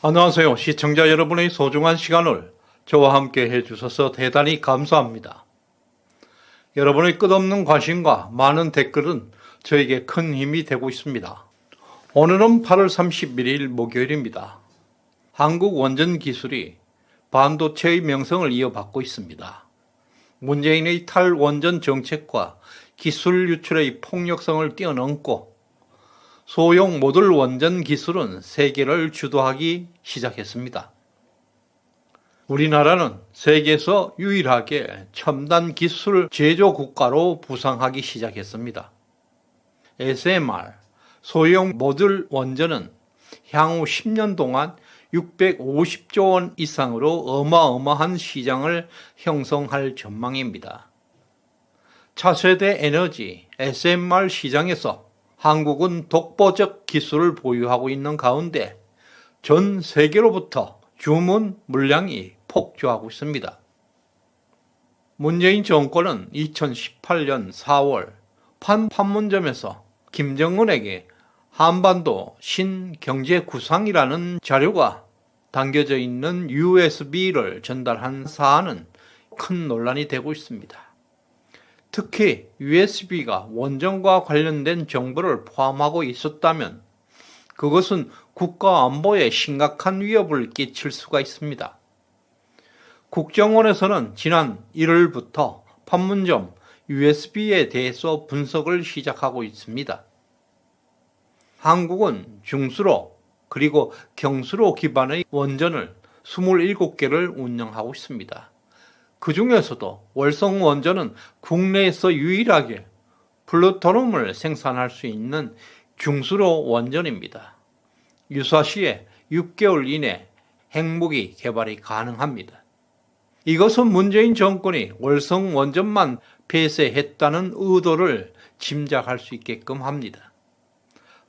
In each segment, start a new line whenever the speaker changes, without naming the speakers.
안녕하세요. 시청자 여러분의 소중한 시간을 저와 함께 해주셔서 대단히 감사합니다. 여러분의 끝없는 관심과 많은 댓글은 저에게 큰 힘이 되고 있습니다. 오늘은 8월 31일 목요일입니다. 한국 원전 기술이 반도체의 명성을 이어받고 있습니다. 문재인의 탈원전 정책과 기술 유출의 폭력성을 뛰어넘고 소형 모듈 원전 기술은 세계를 주도하기 시작했습니다. 우리나라는 세계에서 유일하게 첨단 기술 제조 국가로 부상하기 시작했습니다. SMR, 소형 모듈 원전은 향후 10년 동안 650조 원 이상으로 어마어마한 시장을 형성할 전망입니다. 차세대 에너지 SMR 시장에서 한국은 독보적 기술을 보유하고 있는 가운데 전 세계로부터 주문 물량이 폭주하고 있습니다. 문재인 정권은 2018년 4월 판문점에서 김정은에게 한반도 신경제구상이라는 자료가 담겨져 있는 USB를 전달한 사안은 큰 논란이 되고 있습니다. 특히 USB가 원전과 관련된 정보를 포함하고 있었다면 그것은 국가 안보에 심각한 위협을 끼칠 수가 있습니다. 국정원에서는 지난 1월부터 판문점 USB에 대해서 분석을 시작하고 있습니다. 한국은 중수로 그리고 경수로 기반의 원전을 27개를 운영하고 있습니다. 그 중에서도 월성 원전은 국내에서 유일하게 플루토늄을 생산할 수 있는 중수로 원전입니다. 유사 시에 6개월 이내 핵무기 개발이 가능합니다. 이것은 문재인 정권이 월성 원전만 폐쇄했다는 의도를 짐작할 수 있게끔 합니다.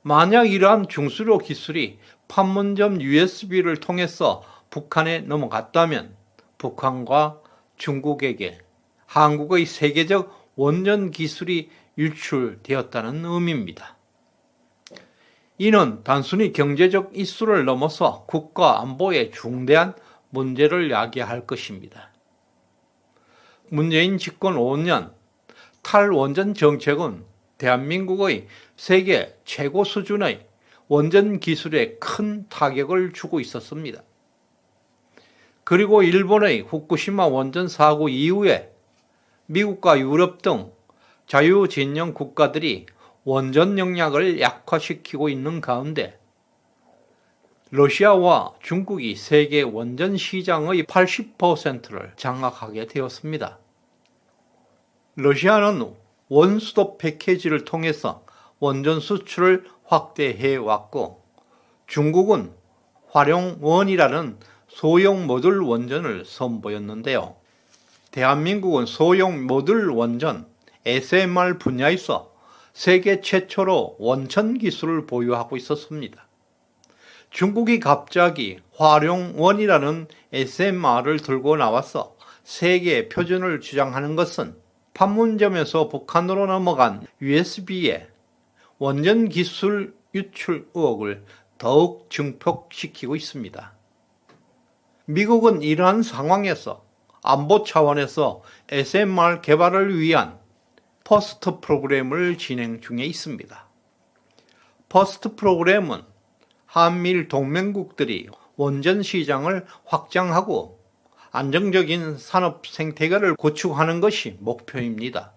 만약 이러한 중수로 기술이 판문점 USB를 통해서 북한에 넘어갔다면 북한과 중국에게 한국의 세계적 원전 기술이 유출되었다는 의미입니다. 이는 단순히 경제적 이슈를 넘어서 국가 안보에 중대한 문제를 야기할 것입니다. 문재인 집권 5년 탈원전 정책은 대한민국의 세계 최고 수준의 원전 기술에 큰 타격을 주고 있었습니다. 그리고 일본의 후쿠시마 원전 사고 이후에 미국과 유럽 등 자유진영 국가들이 원전 역량을 약화시키고 있는 가운데 러시아와 중국이 세계 원전 시장의 80%를 장악하게 되었습니다. 러시아는 원수도 패키지를 통해서 원전 수출을 확대해 왔고 중국은 화룡원이라는 소형 모듈 원전을 선보였는데요. 대한민국은 소형 모듈 원전 SMR 분야에서 세계 최초로 원천 기술을 보유하고 있었습니다. 중국이 갑자기 화룡원이라는 SMR을 들고 나와서 세계 표준을 주장하는 것은 판문점에서 북한으로 넘어간 USB의 원전 기술 유출 의혹을 더욱 증폭시키고 있습니다. 미국은 이러한 상황에서 안보 차원에서 SMR 개발을 위한 퍼스트 프로그램을 진행 중에 있습니다. 퍼스트 프로그램은 한미일 동맹국들이 원전 시장을 확장하고 안정적인 산업 생태계를 구축하는 것이 목표입니다.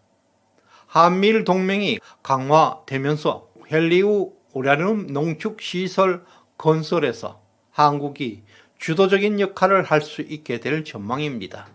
한미일 동맹이 강화되면서 헬리우 우라늄 농축 시설 건설에서 한국이 주도적인 역할을 할 수 있게 될 전망입니다.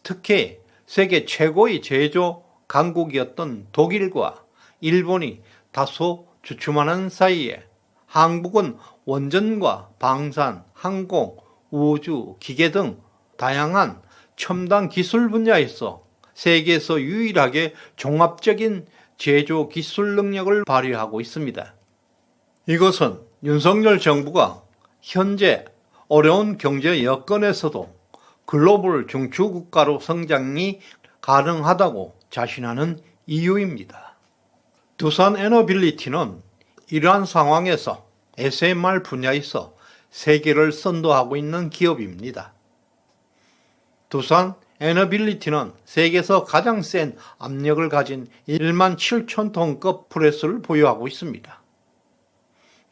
특히 세계 최고의 제조 강국이었던 독일과 일본이 다소 주춤하는 사이에 한국은 원전과 방산, 항공, 우주, 기계 등 다양한 첨단 기술 분야에서 세계에서 유일하게 종합적인 제조 기술 능력을 발휘하고 있습니다. 이것은 윤석열 정부가 현재 어려운 경제 여건에서도 글로벌 중추국가로 성장이 가능하다고 자신하는 이유입니다. 두산 에너빌리티는 이러한 상황에서 SMR 분야에서 세계를 선도하고 있는 기업입니다. 두산 에너빌리티는 세계에서 가장 센 압력을 가진 1만 7천 톤급 프레스를 보유하고 있습니다.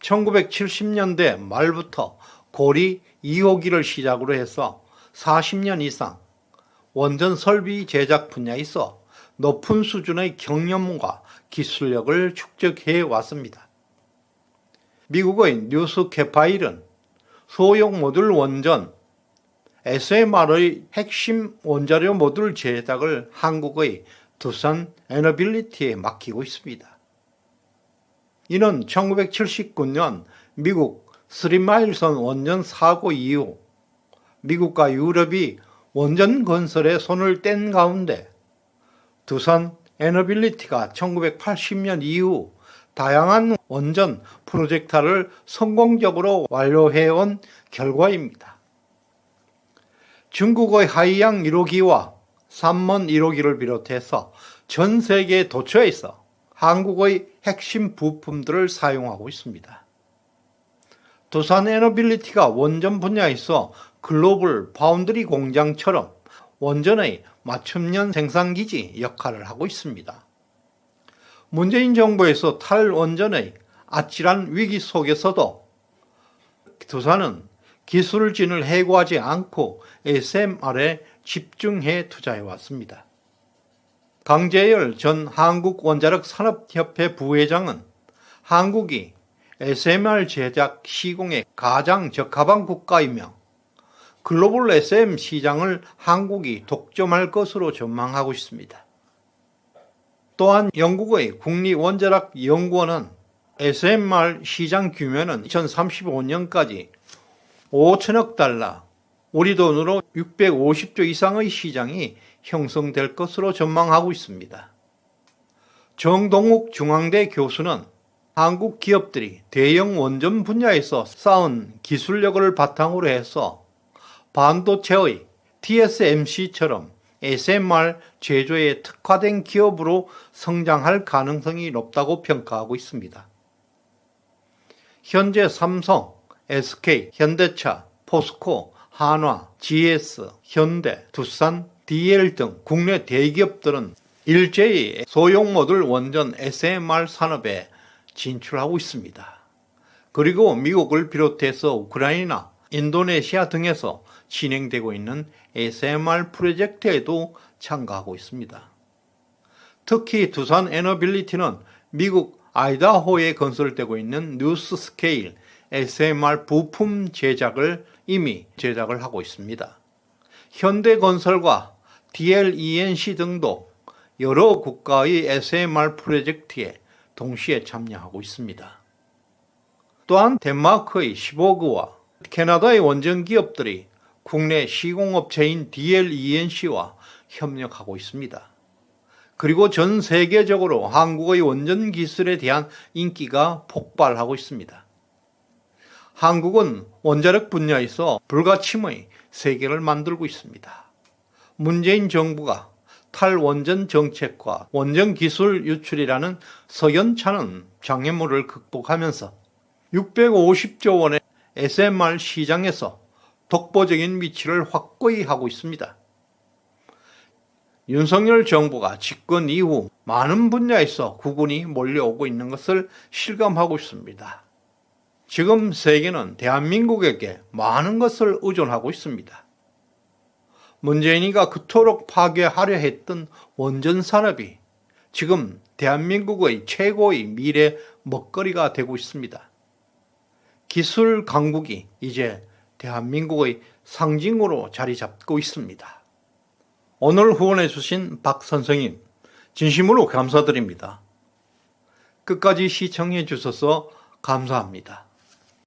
1970년대 말부터 고리 2호기를 시작으로 해서 40년 이상 원전 설비 제작 분야에 있어 높은 수준의 경험과 기술력을 축적해 왔습니다. 미국의 뉴스캐파일은 소형 모듈 원전 SMR의 핵심 원자료 모듈 제작을 한국의 두산 에너빌리티에 맡기고 있습니다. 이는 1979년 미국 스리마일선 원전 사고 이후 미국과 유럽이 원전 건설에 손을 뗀 가운데 두산 에너빌리티가 1980년 이후 다양한 원전 프로젝트를 성공적으로 완료해온 결과입니다. 중국의 하이양 1호기와 산먼 1호기를 비롯해서 전 세계 도처에서 한국의 핵심 부품들을 사용하고 있습니다. 두산 에너빌리티가 원전 분야에서 글로벌 파운드리 공장처럼 원전의 맞춤형 생산기지 역할을 하고 있습니다. 문재인 정부에서 탈원전의 아찔한 위기 속에서도 두산은 기술진을 해고하지 않고 SMR에 집중해 투자해 왔습니다. 강재열 전 한국원자력산업협회 부회장은 한국이 SMR 제작 시공에 가장 적합한 국가이며 글로벌 SM 시장을 한국이 독점할 것으로 전망하고 있습니다. 또한 영국의 국립원자력연구원은 SMR 시장 규모는 2035년까지 5천억 달러, 우리 돈으로 650조 이상의 시장이 형성될 것으로 전망하고 있습니다. 정동욱 중앙대 교수는 한국 기업들이 대형 원전 분야에서 쌓은 기술력을 바탕으로 해서 반도체의 TSMC처럼 SMR 제조에 특화된 기업으로 성장할 가능성이 높다고 평가하고 있습니다. 현재 삼성, SK, 현대차, 포스코, 한화, GS, 현대, 두산, DL 등 국내 대기업들은 일제히 소형 모듈 원전 SMR 산업에 진출하고 있습니다. 그리고 미국을 비롯해서 우크라이나, 인도네시아 등에서 진행되고 있는 SMR 프로젝트에도 참가하고 있습니다. 특히 두산 에너빌리티는 미국 아이다호에 건설되고 있는 뉴스스케일 SMR 부품 제작을 이미 제작을 하고 있습니다. 현대건설과 DLENC 등도 여러 국가의 SMR 프로젝트에 동시에 참여하고 있습니다. 또한 덴마크의 시보그와 캐나다의 원전 기업들이 국내 시공업체인 DLENC와 협력하고 있습니다. 그리고 전 세계적으로 한국의 원전 기술에 대한 인기가 폭발하고 있습니다. 한국은 원자력 분야에서 불가침의 세계를 만들고 있습니다. 문재인 정부가 탈원전 정책과 원전 기술 유출이라는 석연찮은 장애물을 극복하면서 650조 원의 SMR 시장에서 독보적인 위치를 확고히 하고 있습니다. 윤석열 정부가 집권 이후 많은 분야에서 국운이 몰려오고 있는 것을 실감하고 있습니다. 지금 세계는 대한민국에게 많은 것을 의존하고 있습니다. 문재인이가 그토록 파괴하려 했던 원전 산업이 지금 대한민국의 최고의 미래 먹거리가 되고 있습니다. 기술 강국이 이제 대한민국의 상징으로 자리 잡고 있습니다. 오늘 후원해 주신 박 선생님 진심으로 감사드립니다. 끝까지 시청해 주셔서 감사합니다.